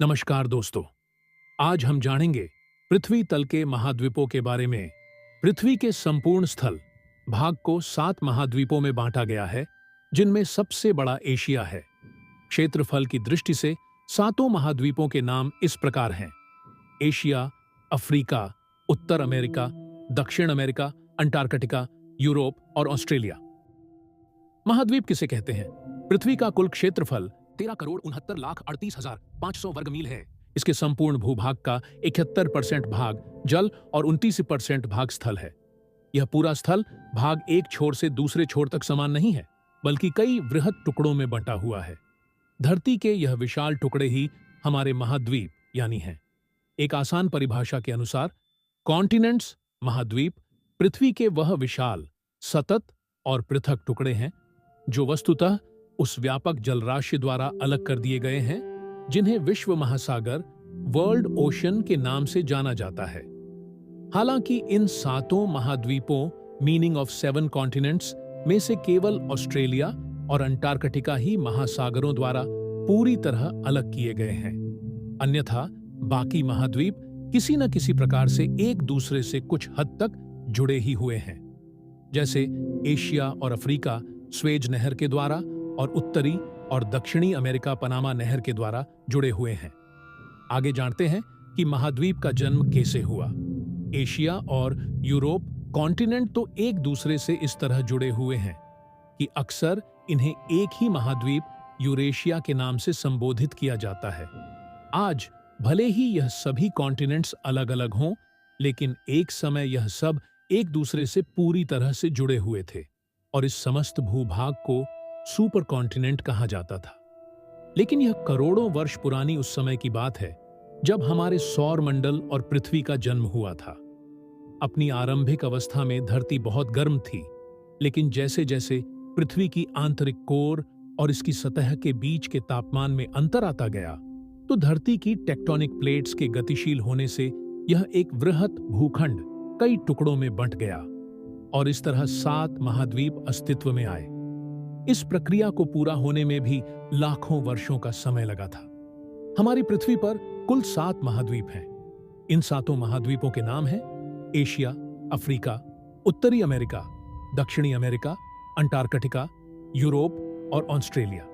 नमस्कार दोस्तों। आज हम जानेंगे पृथ्वी तल के महाद्वीपों के बारे में। पृथ्वी के संपूर्ण स्थल भाग को 7 महाद्वीपों में बांटा गया है, जिनमें सबसे बड़ा एशिया है। क्षेत्रफल की दृष्टि से सातों महाद्वीपों के नाम इस प्रकार हैं: एशिया, अफ्रीका, उत्तर अमेरिका, दक्षिण अमेरिका, अंटार्कटिका, यूरोप और ऑस्ट्रेलिया। महाद्वीप किसे कहते हैं? पृथ्वी का कुल क्षेत्रफल 13,69,38,500 वर्ग मील है। इसके संपूर्ण भूभाग का 71% भाग जल और 29% भाग स्थल है। यह पूरा स्थल भाग एक छोर से दूसरे छोर तक समान नहीं है, बल्कि कई वृहद टुकड़ों में बंटा हुआ है। धरती के यह विशाल टुकड़े ही हमारे महाद्वीप यानी हैं। एक आसान परिभाषा के अनुसार कॉन्टिनेंट्स महाद्वीप पृथ्वी के वह विशाल, सतत और पृथक टुकड़े हैं जो वस्तुतः उस व्यापक जलराशि द्वारा अलग कर दिए गए हैं जिन्हें विश्व महासागर वर्ल्ड ओशन के नाम से जाना जाता है। हालांकि इन सातों महाद्वीपों मीनिंग ऑफ 7 कॉन्टिनेंट्स में से केवल ऑस्ट्रेलिया और अंटार्कटिका ही महासागरों द्वारा पूरी तरह अलग किए गए हैं। अन्यथा बाकी महाद्वीप किसी न किसी प्रकार से एक दूसरे से कुछ हद तक जुड़े ही हुए हैं। जैसे एशिया और अफ्रीका स्वेज नहर के द्वारा और उत्तरी और दक्षिणी अमेरिका पनामा नहर के द्वारा जुड़े हुए हैं। आगे जानते हैं कि महाद्वीप का जन्म कैसे हुआ। एशिया और यूरोप कॉन्टिनेंट तो एक दूसरे से इस तरह जुड़े हुए हैं कि अक्सर इन्हें एक ही महाद्वीप यूरेशिया के नाम से संबोधित किया जाता है। आज भले ही यह सभी कॉन्टिनेंट्स अलग अलग हों, लेकिन एक समय यह सब एक दूसरे से पूरी तरह से जुड़े हुए थे और इस समस्त भूभाग को सुपर कॉन्टिनेंट कहा जाता था। लेकिन यह करोड़ों वर्ष पुरानी उस समय की बात है जब हमारे सौर मंडल और पृथ्वी का जन्म हुआ था। अपनी आरंभिक अवस्था में धरती बहुत गर्म थी, लेकिन जैसे जैसे पृथ्वी की आंतरिक कोर और इसकी सतह के बीच के तापमान में अंतर आता गया, तो धरती की टेक्टोनिक प्लेट्स के गतिशील होने से यह एक वृहत भूखंड कई टुकड़ों में बंट गया और इस तरह 7 महाद्वीप अस्तित्व में आए। इस प्रक्रिया को पूरा होने में भी लाखों वर्षों का समय लगा था। हमारी पृथ्वी पर कुल 7 महाद्वीप हैं। इन सातों महाद्वीपों के नाम हैं एशिया, अफ्रीका, उत्तरी अमेरिका, दक्षिणी अमेरिका, अंटार्कटिका, यूरोप और ऑस्ट्रेलिया।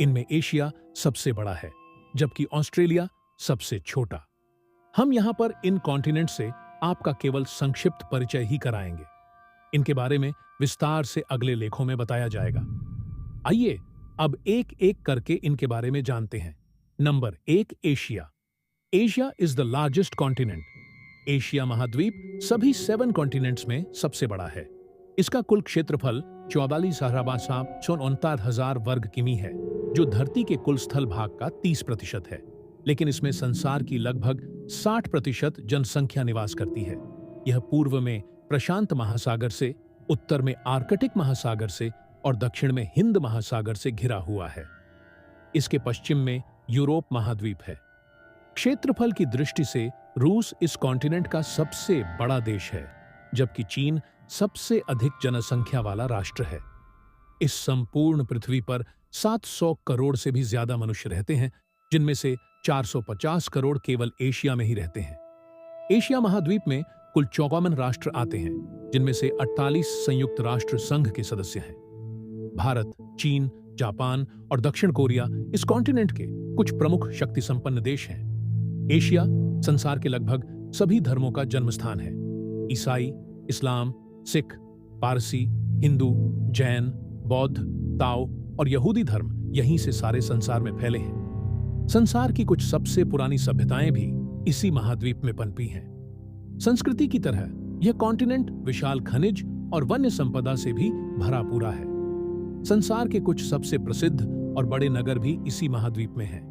इनमें एशिया सबसे बड़ा है, जबकि ऑस्ट्रेलिया सबसे छोटा। हम यहां पर इन कॉन्टिनेंट से आपका केवल संक्षिप्त परिचय ही कराएंगे। इनके बारे में विस्तार से अगले लेखों में बताया जाएगा। आइए अब एक एक करके इनके बारे में जानते हैं। Number 1, Asia. Asia is the largest continent. Asia महाद्वीप सभी 7 कॉन्टिनेंट्स में सबसे बड़ा है। इसका कुल क्षेत्रफल 44,64,69,000 वर्ग किमी है, जो धरती के कुल स्थल भाग का 30% है। लेकिन इसमें संसार की लगभग 60% जनसंख्या निवास करती है। यह पूर्व में प्रशांत महासागर से, उत्तर में आर्कटिक महासागर से और दक्षिण में हिंद महासागर से घिरा हुआ है। इसके पश्चिम में यूरोप महाद्वीप है। क्षेत्रफल की दृष्टि से रूस इस कॉन्टिनेंट का सबसे बड़ा देश है, जबकि चीन सबसे अधिक जनसंख्या वाला राष्ट्र है। इस संपूर्ण पृथ्वी पर 700 करोड़ से भी ज्यादा मनुष्य रहते हैं, जिनमें से 450 करोड़ केवल एशिया में ही रहते हैं। एशिया महाद्वीप में कुल 54 राष्ट्र आते हैं, जिनमें से 48 संयुक्त राष्ट्र संघ के सदस्य हैं। भारत, चीन, जापान और दक्षिण कोरिया इस कॉन्टिनेंट के कुछ प्रमुख शक्ति संपन्न देश हैं। एशिया संसार के लगभग सभी धर्मों का जन्म स्थान है। ईसाई, इस्लाम, सिख, पारसी, हिंदू, जैन, बौद्ध, ताओ और यहूदी धर्म यहीं से सारे संसार में फैले हैं। संसार की कुछ सबसे पुरानी सभ्यताएं भी इसी महाद्वीप में पनपी हैं। संस्कृति की तरह यह कॉन्टिनेंट विशाल खनिज और वन्य संपदा से भी भरा पूरा है। संसार के कुछ सबसे प्रसिद्ध और बड़े नगर भी इसी महाद्वीप में हैं,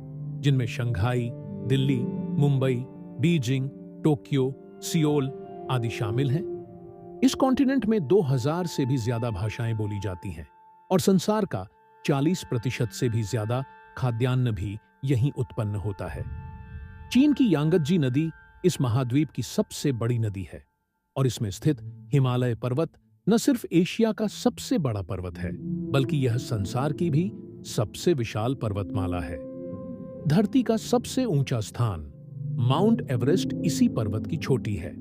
जिनमें Shanghai, Delhi, Mumbai, Beijing, Tokyo, Seoul आदि शामिल हैं। इस कॉन्टिनेंट में 2000 से भी ज्यादा भाषाएं बोली जाती हैं और संसार का 40% से भी ज्यादा खाद्यान्न भी यहीं उत्पन्न होता है। चीन की यांगत्जी नदी इस महाद्वीप की सबसे बड़ी नदी है और इसमें स्थित हिमालय पर्वत न सिर्फ एशिया का सबसे बड़ा पर्वत है, बल्कि यह संसार की भी सबसे विशाल पर्वतमाला है। धरती का सबसे ऊंचा स्थान माउंट एवरेस्ट इसी पर्वत की चोटी है।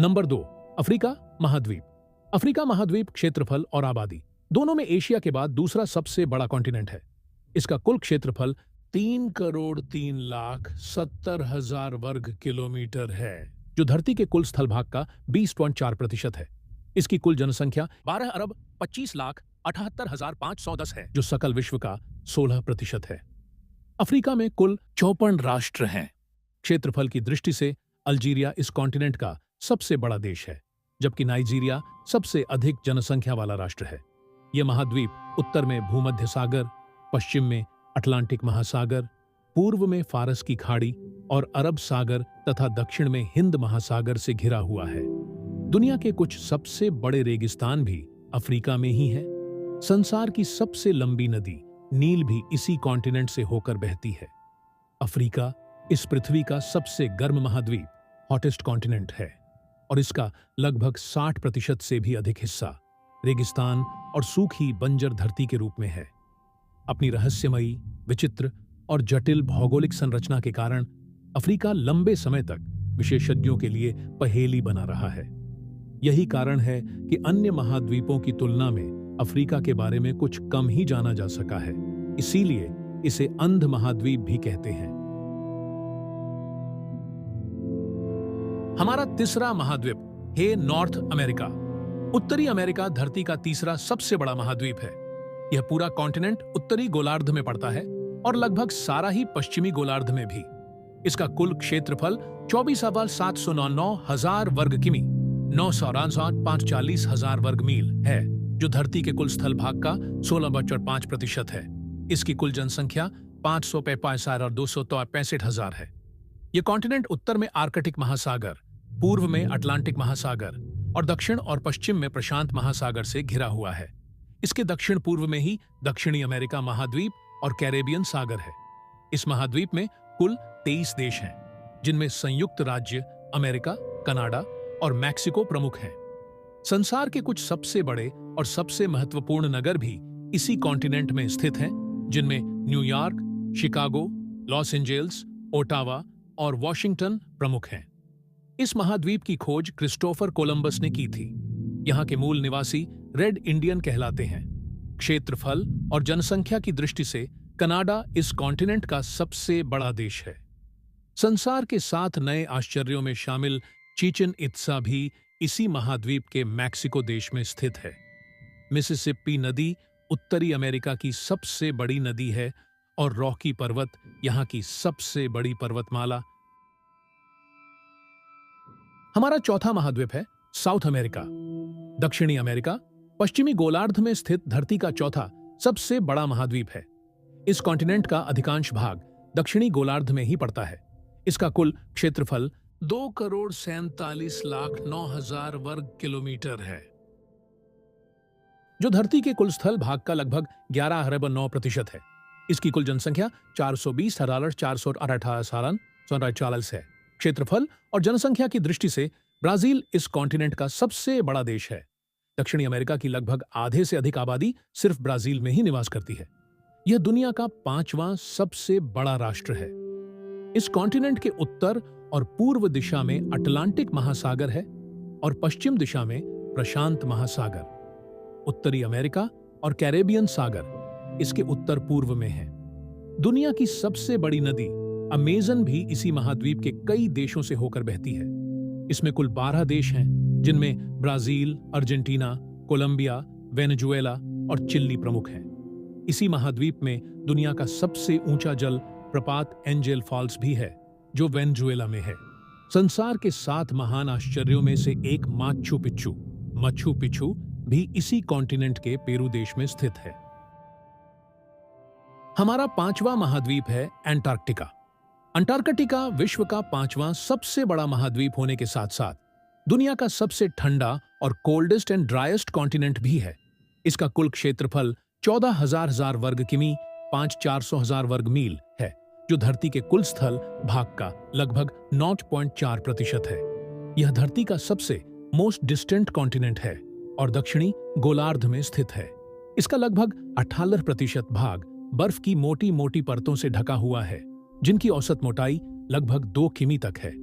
नंबर 2, अफ्रीका महाद्वीप। अफ्रीका महाद्वीप क्षेत्रफल और आबादी दोनों में एशिया के बाद दूसरा सबसे बड़ा कॉन्टिनेंट है। इसका कुल क्षेत्रफल 3,03,70,000 वर्ग किलोमीटर है, जो धरती के कुल स्थल भाग का 20.4% है। इसकी कुल जनसंख्या 12,25,78,510 है, जो सकल विश्व का 16% है। अफ्रीका में कुल 54 राष्ट्र हैं। क्षेत्रफल की दृष्टि से अल्जीरिया इस कॉन्टिनेंट का सबसे बड़ा देश है, जबकि नाइजीरिया सबसे अधिक जनसंख्या वाला राष्ट्र है। यह महाद्वीप उत्तर में भूमध्य सागर, पश्चिम में अटलांटिक महासागर, पूर्व में फारस की खाड़ी और अरब सागर तथा दक्षिण में हिंद महासागर से घिरा हुआ है। दुनिया के कुछ सबसे बड़े रेगिस्तान भी अफ्रीका में ही है। संसार की सबसे लंबी नदी नील भी इसी कॉन्टिनेंट से होकर बहती है। अफ्रीका इस पृथ्वी का सबसे गर्म महाद्वीप, हॉटेस्ट कॉन्टिनेंट है, और इसका लगभग 60% से भी अधिक हिस्सा रेगिस्तान और सूखी बंजर धरती के रूप में है। अपनी रहस्यमयी, विचित्र और जटिल भौगोलिक संरचना के कारण अफ्रीका लंबे समय तक विशेषज्ञों के लिए पहेली बना रहा है। यही कारण है कि अन्य महाद्वीपों की तुलना में अफ्रीका के बारे में कुछ कम ही जाना जा सका है। इसीलिए इसे अंध महाद्वीप भी कहते हैं। हमारा तीसरा महाद्वीप है नॉर्थ अमेरिका। उत्तरी अमेरिका धरती का तीसरा सबसे बड़ा महाद्वीप है। यह पूरा कॉन्टिनेंट उत्तरी गोलार्ध में पड़ता है और लगभग सारा ही पश्चिमी गोलार्ध में भी। इसका कुल क्षेत्रफल 24,799,000 वर्ग किमी 9,45,000 वर्ग मील है, जो धरती के कुल स्थल भाग का 16.5% है। इसकी कुल जनसंख्या 565,265,000 है। यह कॉन्टिनेंट उत्तर में आर्कटिक महासागर, पूर्व में अटलांटिक महासागर और दक्षिण और पश्चिम में प्रशांत महासागर से घिरा हुआ है। इसके दक्षिण पूर्व में ही दक्षिणी अमेरिका महाद्वीप और कैरेबियन सागर है। इस महाद्वीप में कुल 23 देश हैं, जिनमें संयुक्त राज्य अमेरिका, कनाडा और मैक्सिको प्रमुख हैं। संसार के कुछ सबसे बड़े और सबसे महत्वपूर्ण नगर भी इसी कॉन्टिनेंट में स्थित हैं, जिनमें New York, Chicago, Los Angeles, Ottawa और वॉशिंगटन प्रमुख हैं। इस महाद्वीप की खोज क्रिस्टोफर कोलंबस ने की थी। यहाँ के मूल निवासी रेड इंडियन कहलाते हैं। क्षेत्रफल और जनसंख्या की दृष्टि से कनाडा इस कॉन्टिनेंट का सबसे बड़ा देश है। संसार के 7 नए आश्चर्यों में शामिल चिचेन इत्जा भी इसी महाद्वीप के मैक्सिको देश में स्थित है। मिसिसिपी नदी उत्तरी अमेरिका की सबसे बड़ी नदी है और रॉकी पर्वत यहाँ की सबसे बड़ी पर्वतमाला। हमारा चौथा महाद्वीप है साउथ अमेरिका। दक्षिणी अमेरिका पश्चिमी गोलार्ध में स्थित धरती का चौथा सबसे बड़ा महाद्वीप है। इस कॉन्टिनेंट का अधिकांश भाग दक्षिणी गोलार्ध में ही पड़ता है। इसका कुल क्षेत्रफल 2,47,09,000 वर्ग किलोमीटर है, जो धरती के कुल स्थल भाग का लगभग 11.9% है। इसकी कुल जनसंख्या 420,418,440 है। क्षेत्रफल और जनसंख्या की दृष्टि से ब्राजील इस कॉन्टिनेंट का सबसे बड़ा देश है। दक्षिणी अमेरिका की लगभग आधे से अधिक आबादी सिर्फ ब्राजील में ही निवास करती है। यह दुनिया का 5वां सबसे बड़ा राष्ट्र है। इस कॉन्टिनेंट के उत्तर और पूर्व दिशा में अटलांटिक महासागर है और पश्चिम दिशा में प्रशांत महासागर। उत्तरी अमेरिका और कैरेबियन सागर इसके उत्तर पूर्व में है। दुनिया की सबसे बड़ी नदी अमेजन भी इसी महाद्वीप के कई देशों से होकर बहती है। इसमें कुल 12 देश हैं, जिनमें ब्राजील, अर्जेंटीना, कोलंबिया, वेनेजुएला और चिली प्रमुख हैं। इसी महाद्वीप में दुनिया का सबसे ऊंचा जल प्रपात एंजेल फॉल्स भी है, जो वेनेजुएला में है। संसार के 7 महान आश्चर्यों में से एक माचू पिच्चू भी इसी कॉन्टिनेंट के पेरू देश में स्थित है। हमारा 5वां महाद्वीप है एंटार्क्टिका। अंटार्कटिका विश्व का 5वां सबसे बड़ा महाद्वीप होने के साथ साथ दुनिया का सबसे ठंडा और कोल्डेस्ट एंड ड्राइएस्ट कॉन्टिनेंट भी है। इसका कुल क्षेत्रफल 14,000 वर्ग किमी 5,400,000 वर्ग मील है, जो धरती के कुल स्थल भाग का लगभग 9.4% है। यह धरती का सबसे मोस्ट डिस्टेंट कॉन्टिनेंट है और दक्षिणी गोलार्ध में स्थित है। इसका लगभग 18% भाग बर्फ की मोटी मोटी परतों से ढका हुआ है, जिनकी औसत मोटाई लगभग 2 किमी तक है।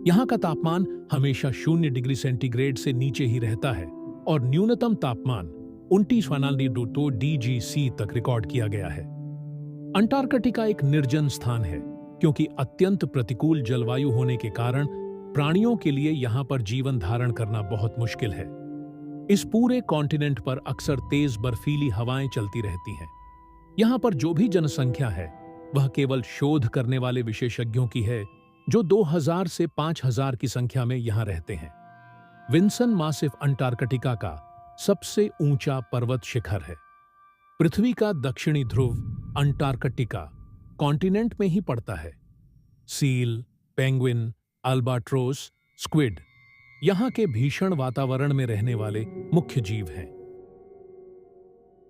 यहाँ का तापमान हमेशा 0 डिग्री सेंटीग्रेड से नीचे ही रहता है और न्यूनतम तापमान 29 DGC तक रिकॉर्ड किया गया है। अंटार्कटिका एक निर्जन स्थान है, क्योंकि अत्यंत प्रतिकूल जलवायु होने के कारण प्राणियों के लिए यहाँ पर जीवन धारण करना बहुत मुश्किल है। इस पूरे कॉन्टिनेंट पर अक्सर तेज बर्फीली हवाएं चलती रहती हैं। यहाँ पर जो भी जनसंख्या है वह केवल शोध करने वाले विशेषज्ञों की है, जो 2000 से 5000 की संख्या में यहाँ रहते हैं। विन्सन मासिफ अंटार्कटिका का सबसे ऊंचा पर्वत शिखर है। पृथ्वी का दक्षिणी ध्रुव अंटार्कटिका कॉन्टिनेंट में ही पड़ता है। सील, पेंगुइन, अल्बाट्रोस, स्क्विड यहाँ के भीषण वातावरण में रहने वाले मुख्य जीव हैं।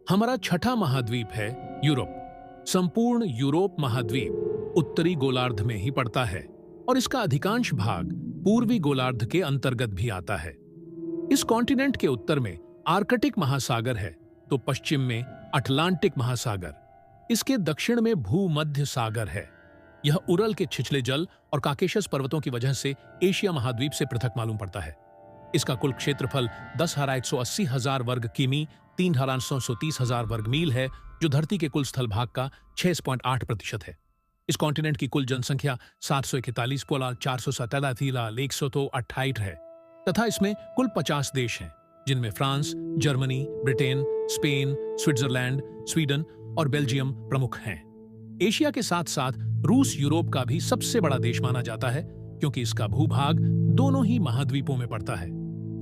हमारा छठा महाद्वीप है यूरोप। संपूर्ण यूरोप महाद्वीप उत्तरी गोलार्ध में ही पड़ता है और इसका अधिकांश भाग पूर्वी गोलार्ध के अंतर्गत भी आता है। इस कॉन्टिनेंट के उत्तर में आर्कटिक महासागर है, तो पश्चिम में अटलांटिक महासागर। इसके दक्षिण में भूमध्य सागर है। यह उरल के छिछले जल और काकेशस पर्वतों की वजह से एशिया महाद्वीप से पृथक मालूम पड़ता है। इसका कुल क्षेत्रफल 10,180,000 वर्ग किमी 3,930,000 वर्ग मील है, जो धरती के कुल स्थल भाग का 6.8% है। इस कॉन्टिनेंट की कुल जनसंख्या 741,437,128 है तथा इसमें कुल 50 देश हैं, जिनमें France, Germany, Britain, Spain, Switzerland, Sweden और बेल्जियम प्रमुख हैं। एशिया के साथ साथ रूस यूरोप का भी सबसे बड़ा देश माना जाता है, क्योंकि इसका भूभाग दोनों ही महाद्वीपों में पड़ता है।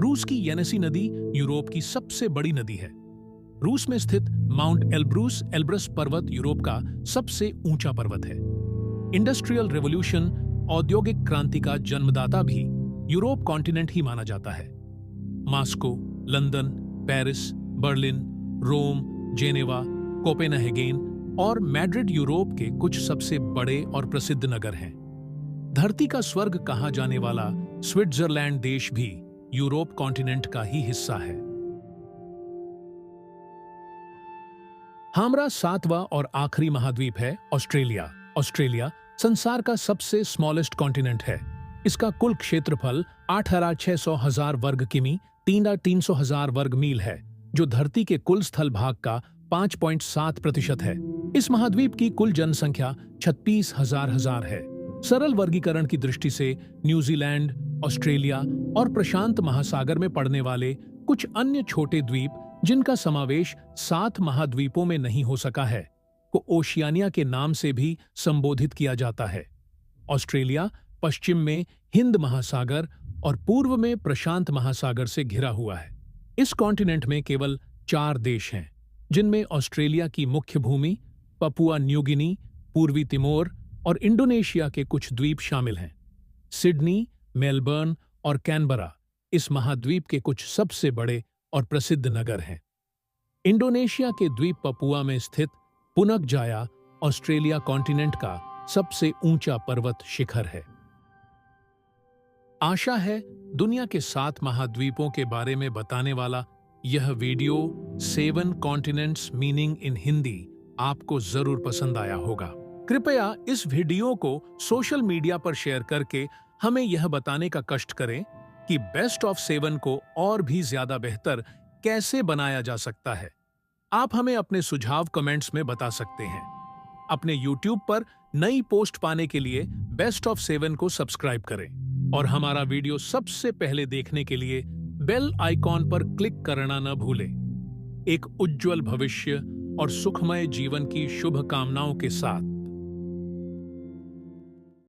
रूस की येनेसी नदी यूरोप की सबसे बड़ी नदी है। रूस में स्थित माउंट एल्ब्रस पर्वत यूरोप का सबसे ऊंचा पर्वत है। इंडस्ट्रियल रेवोल्यूशन, औद्योगिक क्रांति का जन्मदाता भी यूरोप कॉन्टिनेंट ही माना जाता है। मास्को, लंदन, पेरिस, बर्लिन, रोम, जेनेवा, कोपेनहेगन और मैड्रिड यूरोप के कुछ सबसे बड़े और प्रसिद्ध नगर हैं। धरती का स्वर्ग कहा जाने वाला स्विट्जरलैंड देश भी यूरोप कॉन्टिनेंट का ही हिस्सा है। हमारा सातवां और आखिरी महाद्वीप है ऑस्ट्रेलिया। ऑस्ट्रेलिया संसार का सबसे स्मॉलेस्ट कॉन्टिनेंट है। इसका कुल क्षेत्रफल 8,600,000 वर्ग किमी 3,300,000 वर्ग मील है, जो धरती के कुल स्थल भाग का 5.7% है। इस महाद्वीप की कुल जनसंख्या 36,000 है। सरल वर्गीकरण की दृष्टि से न्यूजीलैंड, ऑस्ट्रेलिया और प्रशांत महासागर में पड़ने वाले कुछ अन्य छोटे द्वीप, जिनका समावेश 7 महाद्वीपों में नहीं हो सका है, को ओशियानिया के नाम से भी संबोधित किया जाता है। ऑस्ट्रेलिया पश्चिम में हिंद महासागर और पूर्व में प्रशांत महासागर से घिरा हुआ है। इस कॉन्टिनेंट में केवल 4 देश हैं, जिनमें ऑस्ट्रेलिया की मुख्य भूमि, पपुआ न्यू गिनी, पूर्वी तिमोर और इंडोनेशिया के कुछ द्वीप शामिल हैं। सिडनी, मेलबर्न और कैनबरा इस महाद्वीप के कुछ सबसे बड़े और प्रसिद्ध नगर हैं। इंडोनेशिया के द्वीप पपुआ में स्थित पुनक जाया ऑस्ट्रेलिया कॉन्टिनेंट का सबसे ऊंचा पर्वत शिखर है। आशा है दुनिया के 7 महाद्वीपों के बारे में बताने वाला यह video 7 continents meaning in Hindi आपको जरूर पसंद आया होगा। कृपया इस वीडियो को सोशल मीडिया पर शेयर करके हमें यह बताने का कष्ट करें कि बेस्ट ऑफ 7 को और भी ज्यादा बेहतर कैसे बनाया जा सकता है। आप हमें अपने सुझाव कमेंट्स में बता सकते हैं। अपने YouTube पर नई पोस्ट पाने के लिए बेस्ट ऑफ 7 को सब्सक्राइब करें और हमारा वीडियो सबसे पहले देखने के लिए बेल आइकॉन पर क्लिक करना न भूलें। एक उज्जवल भविष्य और सुखमय जीवन की शुभकामनाओं के साथ